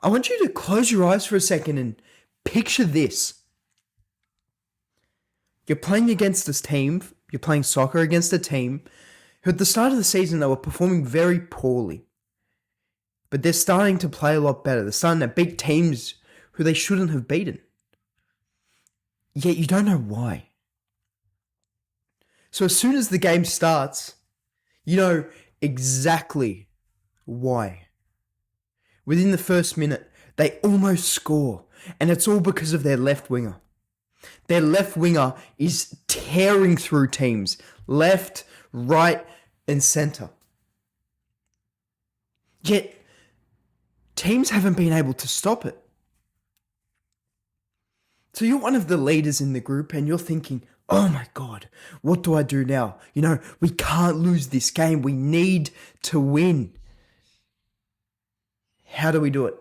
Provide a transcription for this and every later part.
I want you to close your eyes for a second and picture this. You're playing against this team, you're playing soccer against a team who at the start of the season they were performing very poorly. But they're starting to play a lot better. They're starting to beat teams who they shouldn't have beaten. Yet you don't know why. So as soon as the game starts, you know exactly why. Within the first minute, they almost score. And it's all because of their left winger. Their left winger is tearing through teams. Left, right, and centre. Yet, teams haven't been able to stop it. So you're one of the leaders in the group and you're thinking, oh my God, what do I do now? We can't lose this game. We need to win. How do we do it?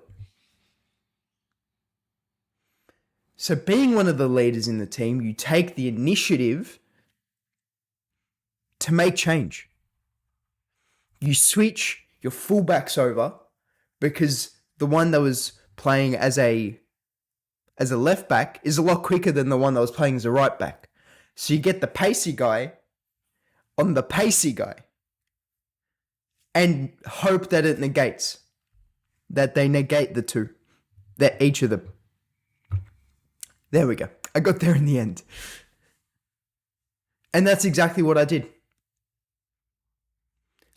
So being one of the leaders in the team, you take the initiative to make change. You switch your fullbacks over because the one that was playing as a left back is a lot quicker than the one that was playing as a right back. So you get the pacey guy on the pacey guy and hope that it negates, that they negate the two, that each of them. There we go. I got there in the end. And that's exactly what I did.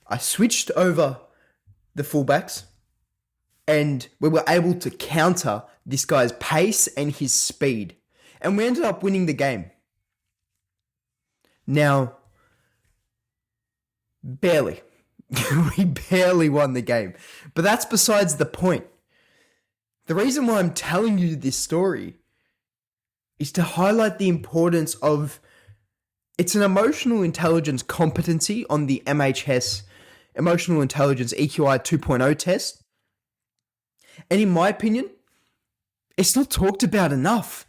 I switched over the fullbacks and we were able to counter this guy's pace and his speed. And we ended up winning the game. Now, barely. We barely won the game. But that's besides the point. The reason why I'm telling you this story is to highlight the importance of, it's an emotional intelligence competency on the MHS, Emotional Intelligence EQI 2.0 test. And in my opinion, it's not talked about enough.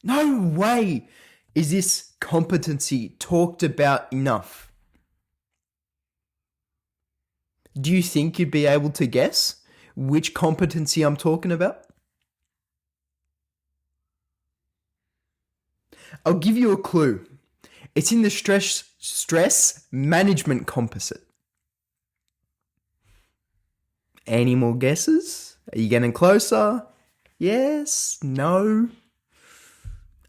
No way is this competency talked about enough. Do you think you'd be able to guess which competency I'm talking about? I'll give you a clue. It's in the stress management composite. Any more guesses? Are you getting closer? Yes? No?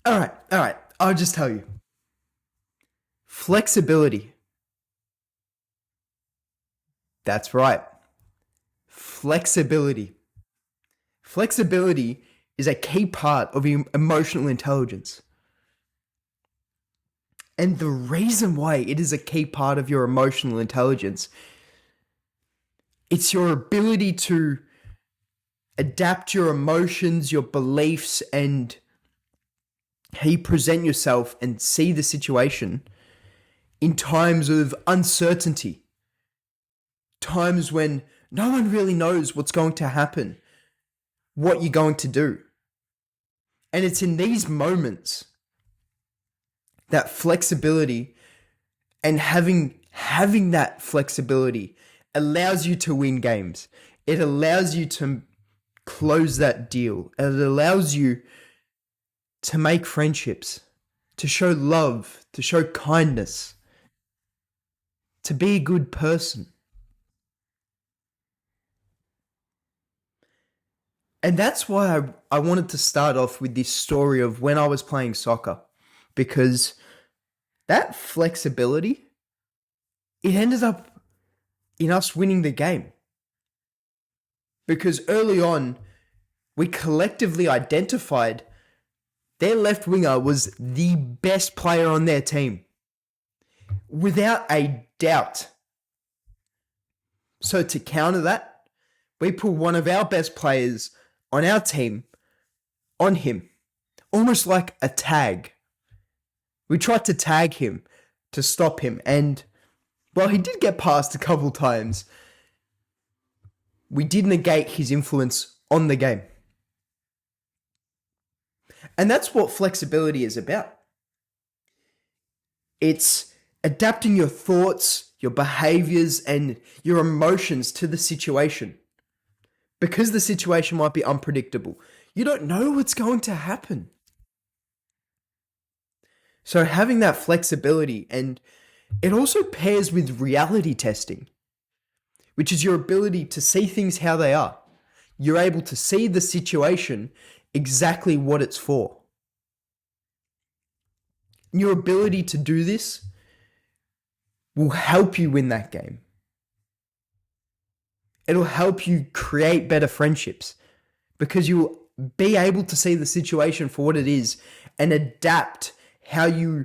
All right. I'll just tell you. Flexibility. That's right. Flexibility. Flexibility is a key part of emotional intelligence. And the reason why it is a key part of your emotional intelligence, it's your ability to adapt your emotions, your beliefs, and how you present yourself and see the situation in times of uncertainty. Times when no one really knows what's going to happen, what you're going to do. And it's in these moments that flexibility and having that flexibility allows you to win games. It allows you to close that deal. It allows you to make friendships, to show love, to show kindness, to be a good person. And that's why I wanted to start off with this story of when I was playing soccer, because that flexibility, it ended up in us winning the game. Because early on, we collectively identified their left winger was the best player on their team. Without a doubt. So to counter that, we put one of our best players on our team on him. Almost like a tag. We tried to tag him to stop him. And, well, he did get past a couple times. We did negate his influence on the game. And that's what flexibility is about. It's adapting your thoughts, your behaviors, and your emotions to the situation. because the situation might be unpredictable. You don't know what's going to happen. So having that flexibility, and it also pairs with reality testing, which is your ability to see things how they are. You're able to see the situation exactly what it's for. Your ability to do this will help you win that game. It'll help you create better friendships because you'll be able to see the situation for what it is and adapt how you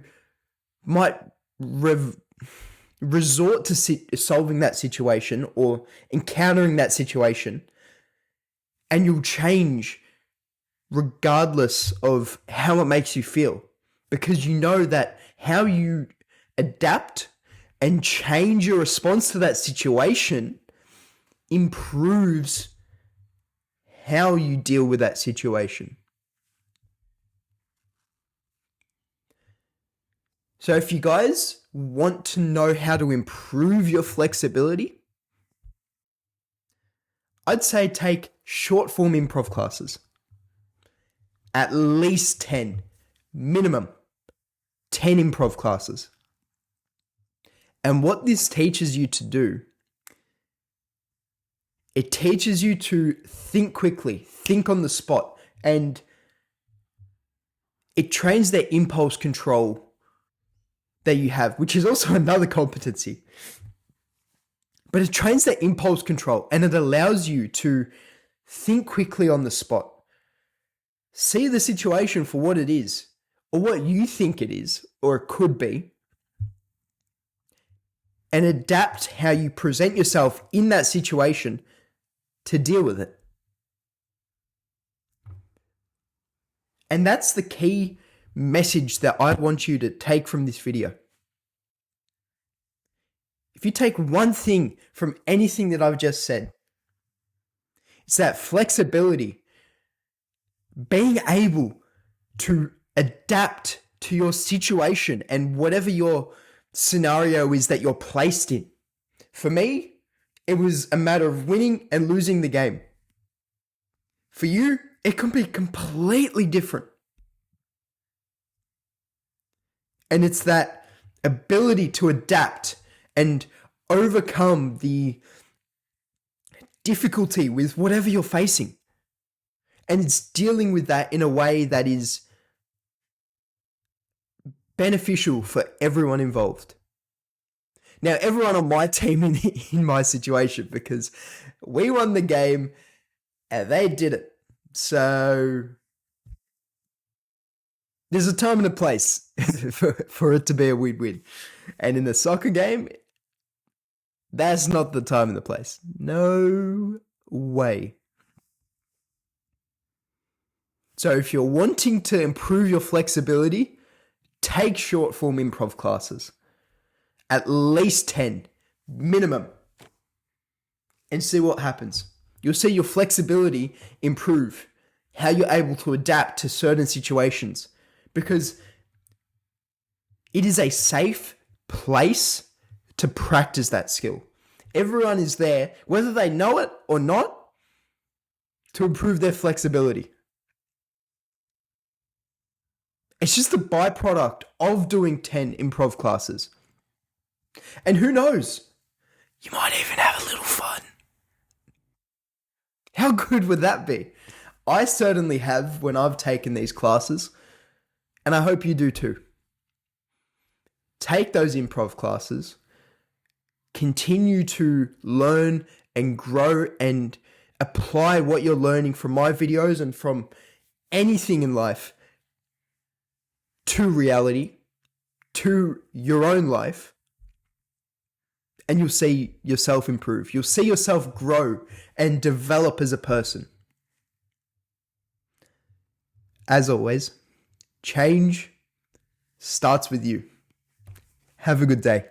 might resort to solving that situation or encountering that situation, and you'll change regardless of how it makes you feel, because you know that how you adapt and change your response to that situation improves how you deal with that situation. So if you guys want to know how to improve your flexibility, I'd say take short form improv classes. At least 10, minimum 10 improv classes. And what this teaches you to do, it teaches you to think quickly, think on the spot, and it trains their impulse control that you have, which is also another competency. But it trains that impulse control, and it allows you to think quickly on the spot. See the situation for what it is, or what you think it is, or it could be, and adapt how you present yourself in that situation to deal with it. And that's the key message that I want you to take from this video. If you take one thing from anything that I've just said, it's that flexibility, being able to adapt to your situation and whatever your scenario is that you're placed in. For me, it was a matter of winning and losing the game. For you, it can be completely different. And it's that ability to adapt and overcome the difficulty with whatever you're facing. And it's dealing with that in a way that is beneficial for everyone involved. Now, everyone on my team in my situation, because we won the game and they did it. So there's a time and a place for it to be a win-win. And in the soccer game, that's not the time and the place. No way. So if you're wanting to improve your flexibility, take short form improv classes. At least 10, minimum. And see what happens. You'll see your flexibility improve, how you're able to adapt to certain situations, because it is a safe place to practice that skill. Everyone is there, whether they know it or not, to improve their flexibility. It's just a byproduct of doing 10 improv classes. And who knows? You might even have a little fun. How good would that be? I certainly have when I've taken these classes, and I hope you do too. Take those improv classes, continue to learn and grow and apply what you're learning from my videos and from anything in life to reality, to your own life, and you'll see yourself improve. You'll see yourself grow and develop as a person. As always, change starts with you. Have a good day.